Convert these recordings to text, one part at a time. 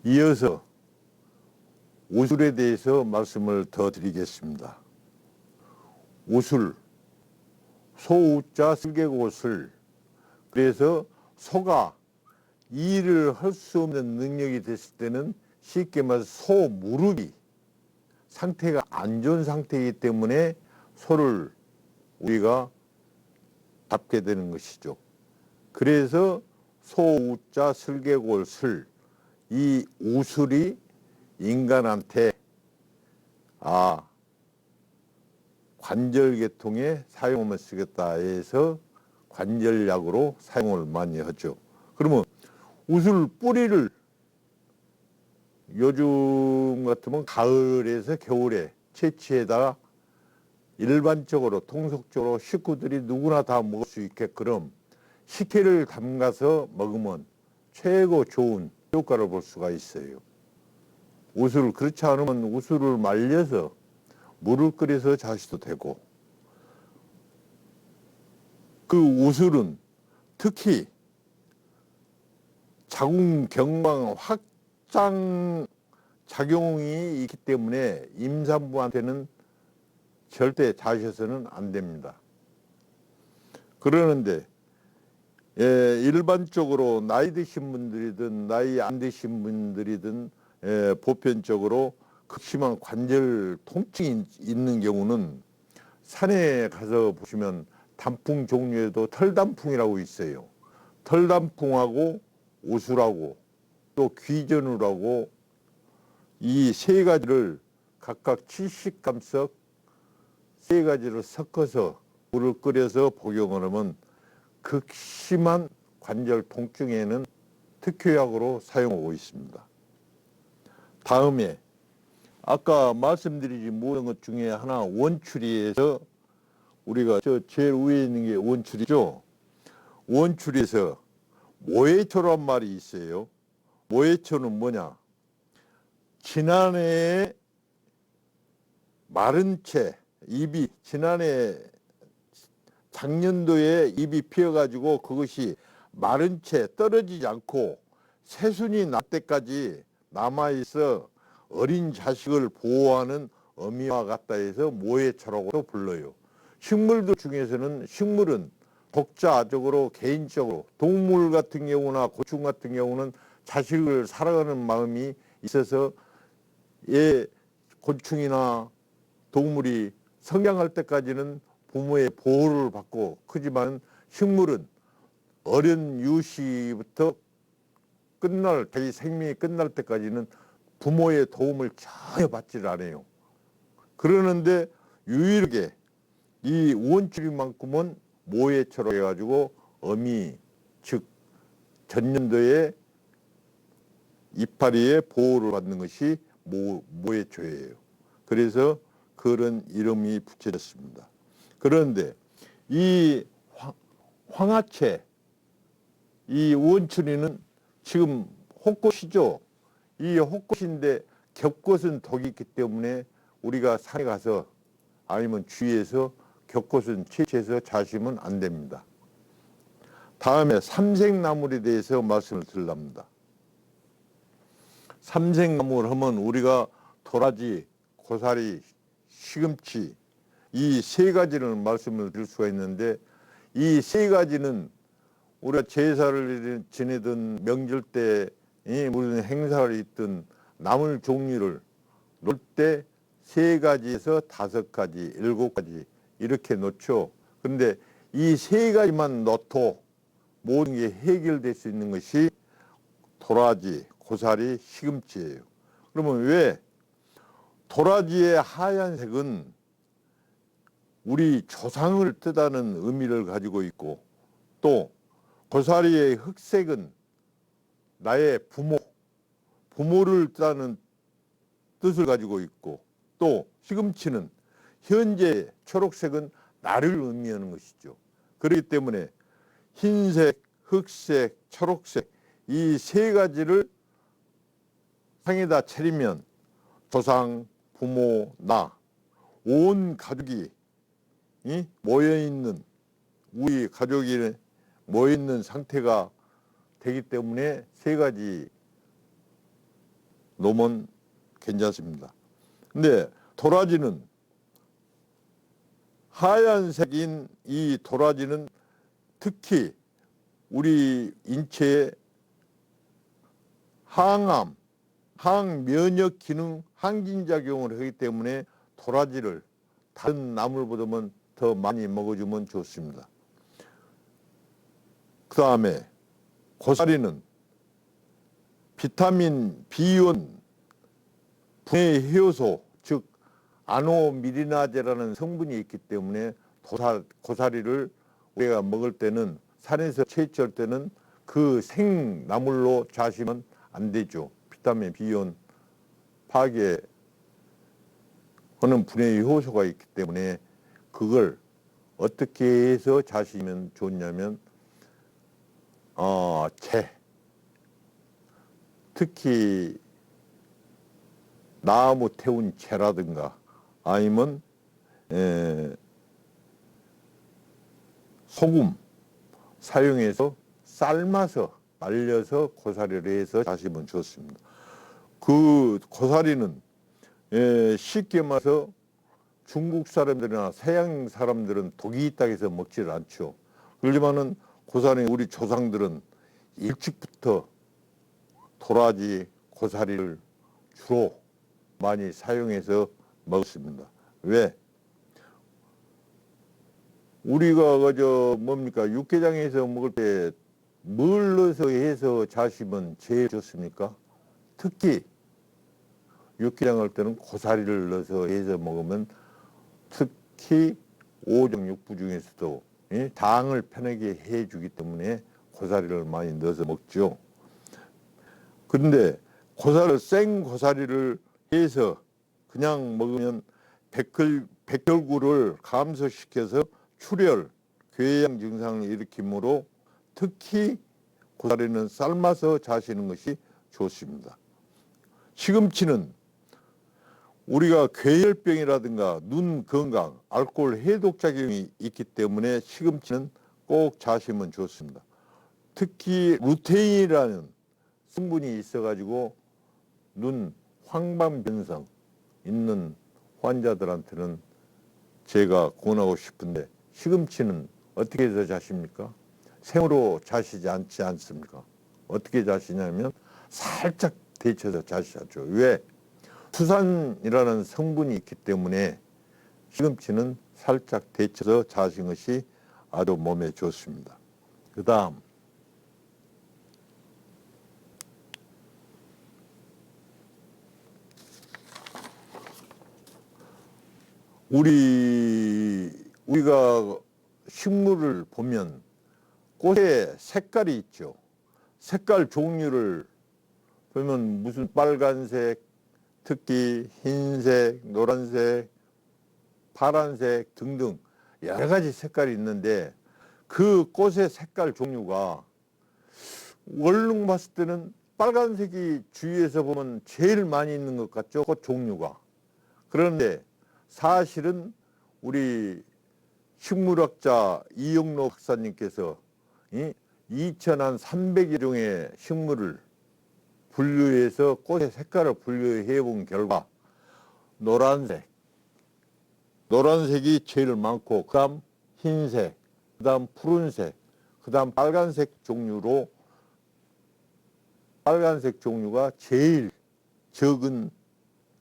이어서 오술에 대해서 말씀을 더 드리겠습니다. 오술, 소우자 슬개골슬. 그래서 소가 일을 할 수 없는 능력이 됐을 때는 쉽게 말해서 소 무릎이 상태가 안 좋은 상태이기 때문에 소를 우리가 잡게 되는 것이죠. 그래서 소우자 슬개골슬, 이 우술이 인간한테 관절계통에 사용을 쓰겠다 해서 관절약으로 사용을 많이 하죠. 그러면 우술 뿌리를 요즘 같으면 가을에서 겨울에 채취에다가 일반적으로 통속적으로 식구들이 누구나 다 먹을 수 있게끔 식혜를 담가서 먹으면 최고 좋은 효과를 볼 수가 있어요. 우술, 그렇지 않으면 우술을 말려서 물을 끓여서 자셔도 되고, 그 우술은 특히 자궁 경방 확장 작용이 있기 때문에 임산부한테는 절대 자셔서는 안 됩니다. 그러는데 일반적으로 나이 드신 분들이든 나이 안 드신 분들이든 보편적으로 극심한 관절 통증이 있는 경우는 산에 가서 보시면 단풍 종류에도 털단풍이라고 있어요. 털단풍하고 우술하고 또 귀전울하고 이 세 가지를 각각 70g씩 세 가지를 섞어서 물을 끓여서 복용을 하면 극심한 관절 통증에는 특효약으로 사용하고 있습니다. 다음에 아까 말씀드리지 못한 것 중에 하나, 원추리에서 우리가 제일 위에 있는 게 원추리죠. 원추리에서 모해초란 말이 있어요. 모해초는 뭐냐? 지난해에 마른 채 잎이 작년도에 잎이 피어가지고 그것이 마른 채 떨어지지 않고 새순이 날 때까지 남아있어 어린 자식을 보호하는 어미와 같다 해서 모해초라고도 불러요. 식물들 중에서는 식물은 독자적으로 개인적으로 동물 같은 경우나 곤충 같은 경우는 자식을 사랑하는 마음이 있어서 곤충이나 동물이 성장할 때까지는 부모의 보호를 받고 크지만 식물은 어린 유시부터 자기 생명이 끝날 때까지는 부모의 도움을 전혀 받지를 않아요. 그러는데 유일하게 이 원추리만큼은 모해초로 해가지고 어미, 즉 전년도에 이파리의 보호를 받는 것이 모해초예요. 그래서 그런 이름이 붙여졌습니다. 그런데 이 황화채, 이 원추리는 지금 혹꽃이죠. 이 혹꽃인데 겹꽃은 독이 있기 때문에 우리가 산에 가서 아니면 주위에서 겹꽃은 채취해서 자시면 안 됩니다. 다음에 삼색나물에 대해서 말씀을 드리랍니다. 삼색나물 하면 우리가 도라지, 고사리, 시금치 이 세 가지를 말씀을 드릴 수가 있는데, 이 세 가지는 우리가 제사를 지내든 명절 때 무슨 행사를 있든 나물 종류를 놓을 때 세 가지에서 5가지, 7가지 이렇게 놓죠. 그런데 이 세 가지만 넣어도 모든 게 해결될 수 있는 것이 도라지, 고사리, 시금치예요. 그러면 왜 도라지의 하얀색은 우리 조상을 뜻하는 의미를 가지고 있고, 또 고사리의 흑색은 나의 부모를 뜻하는 뜻을 가지고 있고, 또 시금치는 현재 초록색은 나를 의미하는 것이죠. 그렇기 때문에 흰색, 흑색, 초록색 이 세 가지를 상에다 차리면 조상, 부모, 나 온 가족이 모여있는, 우리 가족이 모여있는 상태가 되기 때문에 세 가지 놓으면 괜찮습니다. 근데 도라지는 하얀색인 이 도라지는 특히 우리 인체에 항암, 항면역 기능, 항진작용을 하기 때문에 도라지를 다른 나물보다는 더 많이 먹어주면 좋습니다. 그 다음에 고사리는 비타민 B1 분해 효소, 즉 아노미리나제라는 성분이 있기 때문에 고사리를 우리가 먹을 때는 산에서 채취할 때는 그 생나물로 자시면 안 되죠. 비타민 B1 파괴하는 분해 효소가 있기 때문에 그걸 어떻게 해서 자시면 좋냐면 특히 나무 태운 채라든가 아니면 소금 사용해서 삶아서 말려서 고사리를 해서 자시면 좋습니다. 그 고사리는 쉽게 말해서 중국 사람들이나 서양 사람들은 독이 있다고 해서 먹지를 않죠. 그렇지만은 고사리 우리 조상들은 일찍부터 도라지, 고사리를 주로 많이 사용해서 먹습니다. 왜? 우리가 그저 뭡니까 육개장에서 먹을 때 뭘 넣어서 해서 자시면 제일 좋습니까? 특히 육개장 할 때는 고사리를 넣어서 해서 먹으면 특히 오정육부 중에서도 당을 편하게 해주기 때문에 고사리를 많이 넣어서 먹죠. 그런데 생 고사리를 해서 그냥 먹으면 백혈구를 감소시켜서 출혈, 궤양 증상을 일으키므로 특히 고사리는 삶아서 자시는 것이 좋습니다. 시금치는 우리가 궤혈병이라든가 눈 건강, 알코올 해독작용이 있기 때문에 시금치는 꼭 자시면 좋습니다. 특히 루테인이라는 성분이 있어가지고 눈 황반 변성 있는 환자들한테는 제가 권하고 싶은데 시금치는 어떻게 해서 자십니까? 생으로 자시지 않지 않습니까? 어떻게 자시냐면 살짝 데쳐서 자시죠. 왜? 수산이라는 성분이 있기 때문에 시금치는 살짝 데쳐서 자시는 것이 아주 몸에 좋습니다. 그 다음 우리가 식물을 보면 꽃에 색깔이 있죠. 색깔 종류를 보면 무슨 빨간색, 특히 흰색, 노란색, 파란색 등등 여러 가지 색깔이 있는데 그 꽃의 색깔 종류가 얼른 봤을 때는 빨간색이 주위에서 보면 제일 많이 있는 것 같죠. 꽃 종류가. 그런데 사실은 우리 식물학자 이영로 박사님께서 2,300여 종의 식물을 분류해서 꽃의 색깔을 분류해 본 결과 노란색이 제일 많고 그 다음 흰색, 그 다음 푸른색, 그 다음 빨간색 종류가 제일 적은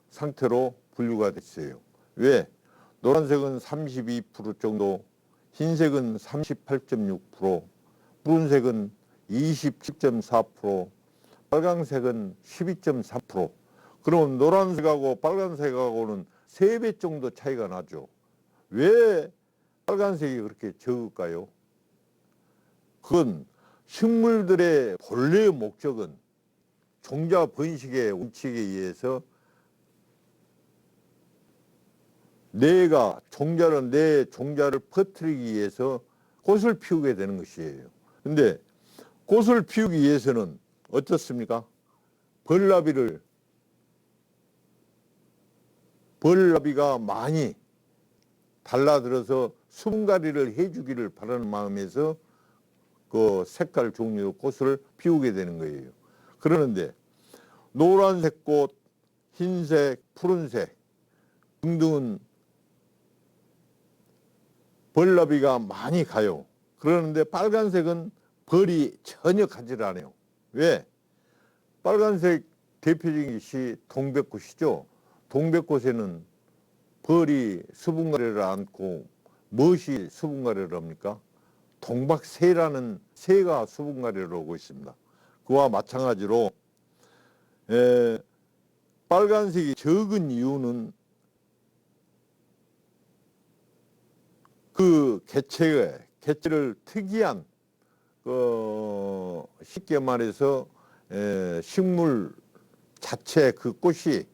상태로 분류가 됐어요. 왜? 노란색은 32% 정도, 흰색은 38.6%, 푸른색은 27.4%, 빨간색은 12.3%. 그럼 노란색하고 빨간색하고는 3배 정도 차이가 나죠. 왜 빨간색이 그렇게 적을까요? 그건 식물들의 본래의 목적은 종자 번식의 원칙에 의해서 내 종자를 퍼뜨리기 위해서 꽃을 피우게 되는 것이에요. 근데 꽃을 피우기 위해서는 어떻습니까? 벌나비가 많이 달라들어서 수분가리를 해주기를 바라는 마음에서 그 색깔 종류 꽃을 피우게 되는 거예요. 그러는데 노란색 꽃, 흰색, 푸른색 등등은 벌나비가 많이 가요. 그러는데 빨간색은 벌이 전혀 가지를 않아요. 왜? 빨간색 대표적인 것이 동백꽃이죠. 동백꽃에는 벌이 수분가래를 안고 무엇이 수분가래를 합니까? 동박새라는 새가 수분가래를 하고 있습니다. 그와 마찬가지로 빨간색이 적은 이유는 그 개체를 특이한 쉽게 말해서 식물 자체 그 꽃이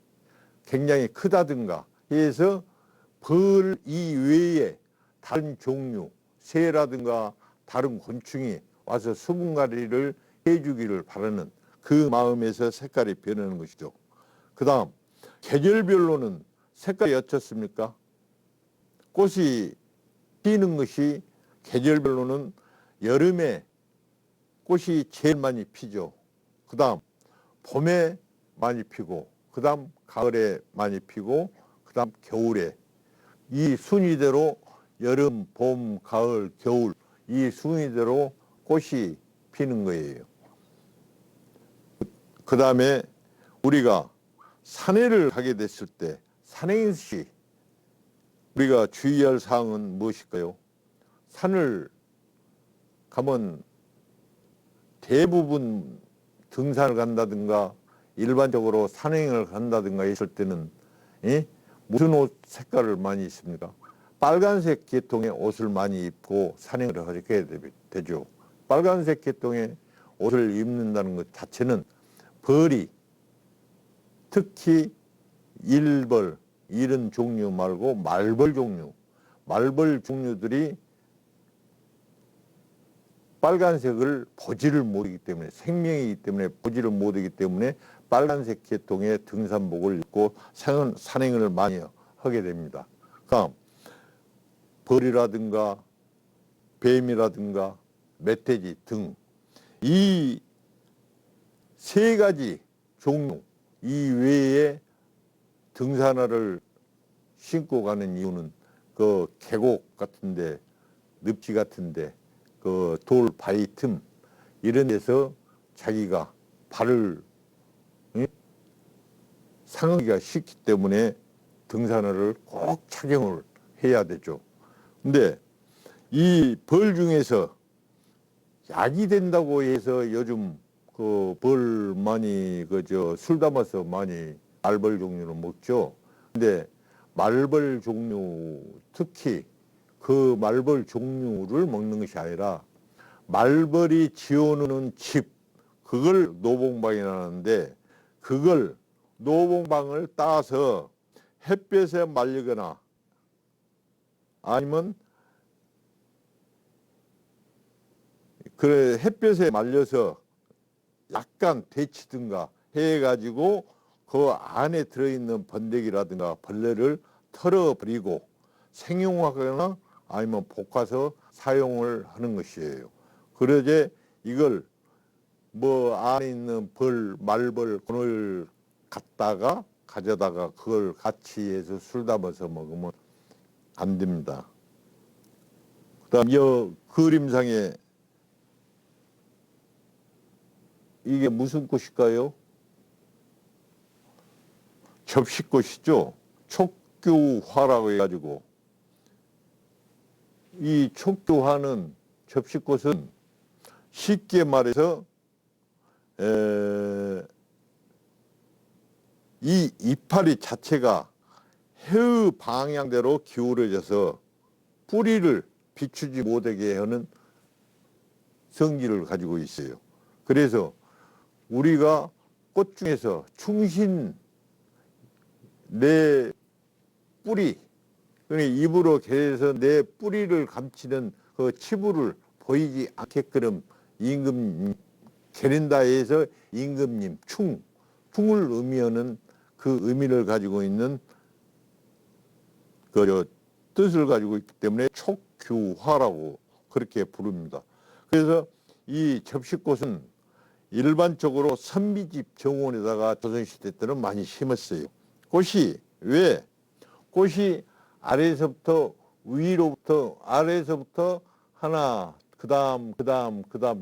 굉장히 크다든가 해서 벌 이외에 다른 종류 새라든가 다른 곤충이 와서 수분가리를 해주기를 바라는 그 마음에서 색깔이 변하는 것이죠. 그 다음 계절별로는 색깔이 어떻습니까? 꽃이 피는 것이 계절별로는 여름에 꽃이 제일 많이 피죠. 그 다음 봄에 많이 피고, 그 다음 가을에 많이 피고, 그 다음 겨울에. 이 순위대로 여름, 봄, 가을, 겨울 이 순위대로 꽃이 피는 거예요. 그 다음에 우리가 산에를 가게 됐을 때 산행시 우리가 주의할 사항은 무엇일까요? 산을 가면 대부분 등산을 간다든가 일반적으로 산행을 간다든가 했을 때는 무슨 옷 색깔을 많이 입습니까? 빨간색 계통의 옷을 많이 입고 산행을 하게 되죠. 빨간색 계통의 옷을 입는다는 것 자체는 벌이 특히 일벌 이런 종류 말고 말벌 종류들이 빨간색을 보지를 못하기 때문에 생명이기 때문에 보지를 못하기 때문에 빨간색 계통의 등산복을 입고 산행을 많이 하게 됩니다. 그러니까 벌이라든가 뱀이라든가 멧돼지 등 이 세 가지 종류 이외에 등산화를 신고 가는 이유는 그 계곡 같은데 늪지 같은데 그 돌 바위 틈 이런 데서 자기가 발을 상하기가 쉽기 때문에 등산화를 꼭 착용을 해야 되죠. 근데 이 벌 중에서 약이 된다고 해서 요즘 그 벌 많이 술 담아서 많이 말벌 종류를 먹죠. 근데 말벌 종류 특히 그 말벌 종류를 먹는 것이 아니라 말벌이 지어놓은 집 그걸 노봉방이라는데 그걸 노봉방을 따서 햇볕에 말리거나 아니면 그래 햇볕에 말려서 약간 데치든가 해가지고 그 안에 들어있는 번데기라든가 벌레를 털어버리고 생용하거나 아니면 볶아서 사용을 하는 것이에요. 그러지 이걸 뭐 안에 있는 말벌 그걸 가져다가 그걸 같이 해서 술 담아서 먹으면 안 됩니다. 그 다음 이 그림상에 이게 무슨 꽃일까요? 접시꽃이죠. 촉규화라고 해가지고 이 촉규화는 접시꽃은 쉽게 말해서 이 이파리 자체가 해의 방향대로 기울어져서 뿌리를 비추지 못하게 하는 성질을 가지고 있어요. 그래서 우리가 꽃 중에서 충신 내 뿌리 입으로 개서 내 뿌리를 감추는 그 치부를 보이지 않게끔 임금 게린다 해서 임금님 충을 의미하는 그 의미를 가지고 있는 그 뜻을 가지고 있기 때문에 촉규화라고 그렇게 부릅니다. 그래서 이 접시꽃은 일반적으로 선비집 정원에다가 조선시대 때는 많이 심었어요. 꽃이 왜? 꽃이 아래에서부터 위로부터 아래에서부터 하나 그다음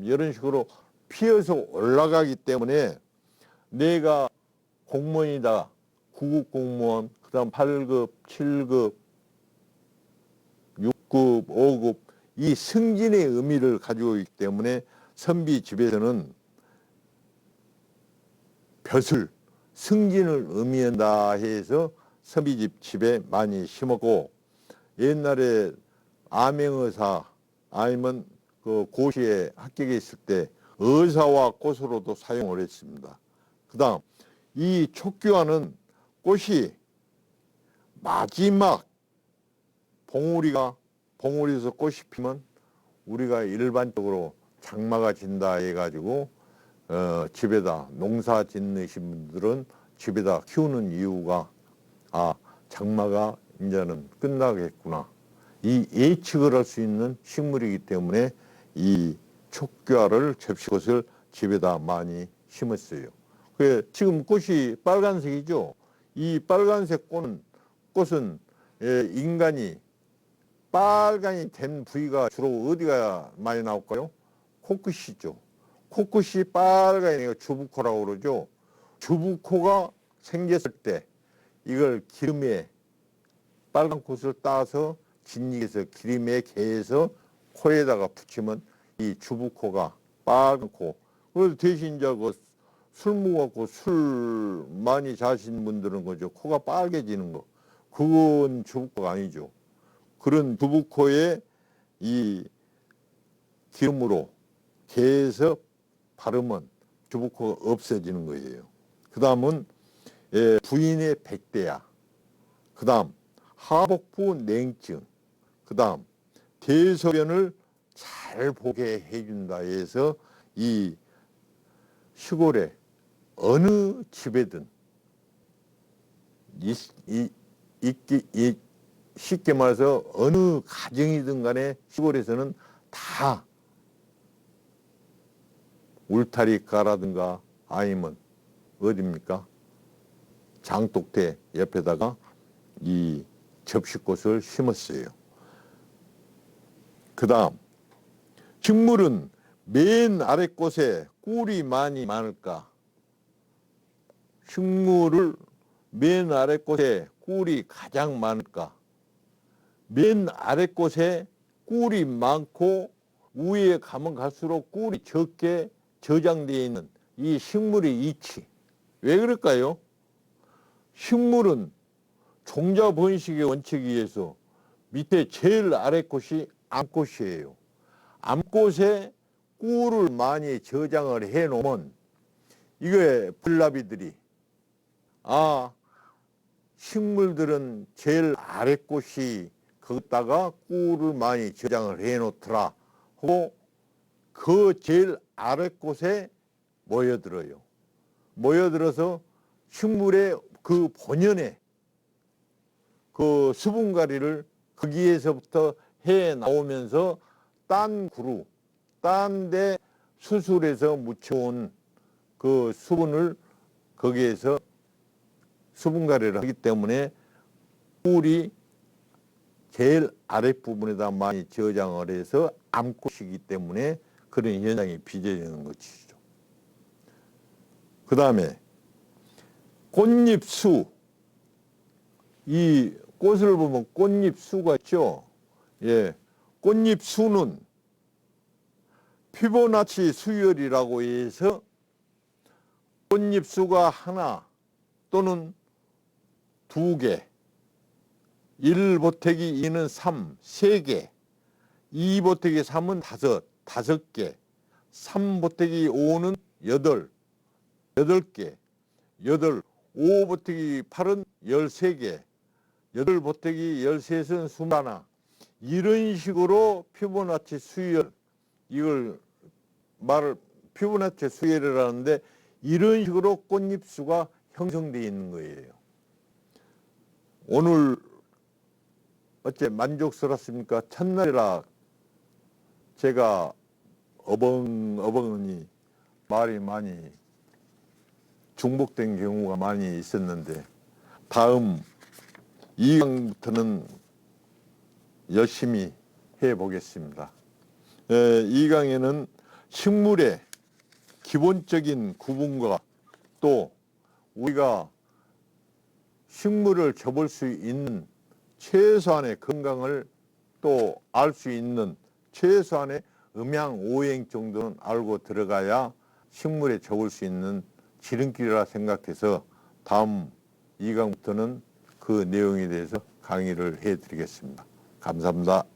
이런 식으로 피어서 올라가기 때문에 내가 공무원이다. 9급 공무원, 그다음 8급, 7급, 6급, 5급 이 승진의 의미를 가지고 있기 때문에 선비 집에서는 벼슬, 승진을 의미한다 해서 선비집 집에 많이 심었고 옛날에 암행의사 아니면 그 고시에 합격해 있을 때 의사와 꽃으로도 사용을 했습니다. 그 다음 이 촉규화는 꽃이 마지막 봉우리에서 꽃이 피면 우리가 일반적으로 장마가 진다 해가지고 집에다 농사 짓는 분들은 집에다 키우는 이유가 장마가 이제는 끝나겠구나 이 예측을 할 수 있는 식물이기 때문에 이 촉규화를 접시꽃을 집에다 많이 심었어요. 지금 꽃이 빨간색이죠. 이 빨간색 꽃은 인간이 빨간이 된 부위가 주로 어디가 많이 나올까요? 코끝이죠. 코끝이 빨간이 주부코라고 그러죠. 주부코가 생겼을 때 이걸 기름에 빨간 꽃을 따서 진액에서 기름에 개해서 코에다가 붙이면 이 주부코가 빨간 코. 그래서 대신 이제 술 먹고 술 많이 자신 분들은 거죠. 코가 빨개지는 거. 그건 주부코가 아니죠. 그런 주부코에 이 기름으로 개해서 바르면 주부코가 없어지는 거예요. 그 다음은 부인의 백대야. 그 다음 하복부 냉증. 그 다음 대소변을 잘 보게 해준다 해서 이 시골에 어느 집에든 쉽게 말해서 어느 가정이든 간에 시골에서는 다 울타리가라든가 아니면 어디입니까? 장독대 옆에다가 이 접시꽃을 심었어요. 그 다음 식물은 맨 아래 꽃에 꿀이 많이 많을까? 식물을 맨 아래 꽃에 꿀이 가장 많을까? 맨 아래 꽃에 꿀이 많고 위에 가면 갈수록 꿀이 적게 저장되어 있는 이 식물의 이치. 왜 그럴까요? 식물은 종자 번식의 원칙에 의해서 밑에 제일 아래 꽃이 암꽃이에요. 암꽃에 꿀을 많이 저장을 해 놓으면 이게 불나비들이 식물들은 제일 아래 꽃이 거기다가 꿀을 많이 저장을 해 놓더라 하고 그 제일 아래 꽃에 모여들어요. 모여들어서 식물의 그 본연의 그 수분가리를 거기에서부터 해 나오면서 딴 데 수술해서 묻혀온 그 수분을 거기에서 수분가리를 하기 때문에 꿀이 제일 아랫부분에다 많이 저장을 해서 암꽃이기 때문에 그런 현상이 빚어지는 것이죠. 그 다음에 꽃잎수. 이 꽃을 보면 꽃잎수가 있죠. 꽃잎수는 피보나치 수열이라고 해서 꽃잎수가 하나 또는 두 개, 1 보태기 2는 3, 3개, 2 보태기 3은 5개, 3 보태기 5는 8개, 5 보태기 8은 13개, 8 보태기 13은 21. 이런 식으로 피보나치 수열, 이걸 피보나치 수열이라는데 이런 식으로 꽃잎수가 형성되어 있는 거예요. 오늘 어째 만족스럽습니까? 첫날이라 제가 어벙어벙하니 말이 많이 중복된 경우가 많이 있었는데 다음 2강부터는 열심히 해보겠습니다. 2강에는 식물의 기본적인 구분과 또 우리가 식물을 접을 수 있는 최소한의 건강을 또 알 수 있는 최소한의 음양 오행 정도는 알고 들어가야 식물에 접을 수 있는 지름길이라 생각해서 다음 2강부터는 그 내용에 대해서 강의를 해드리겠습니다. 감사합니다.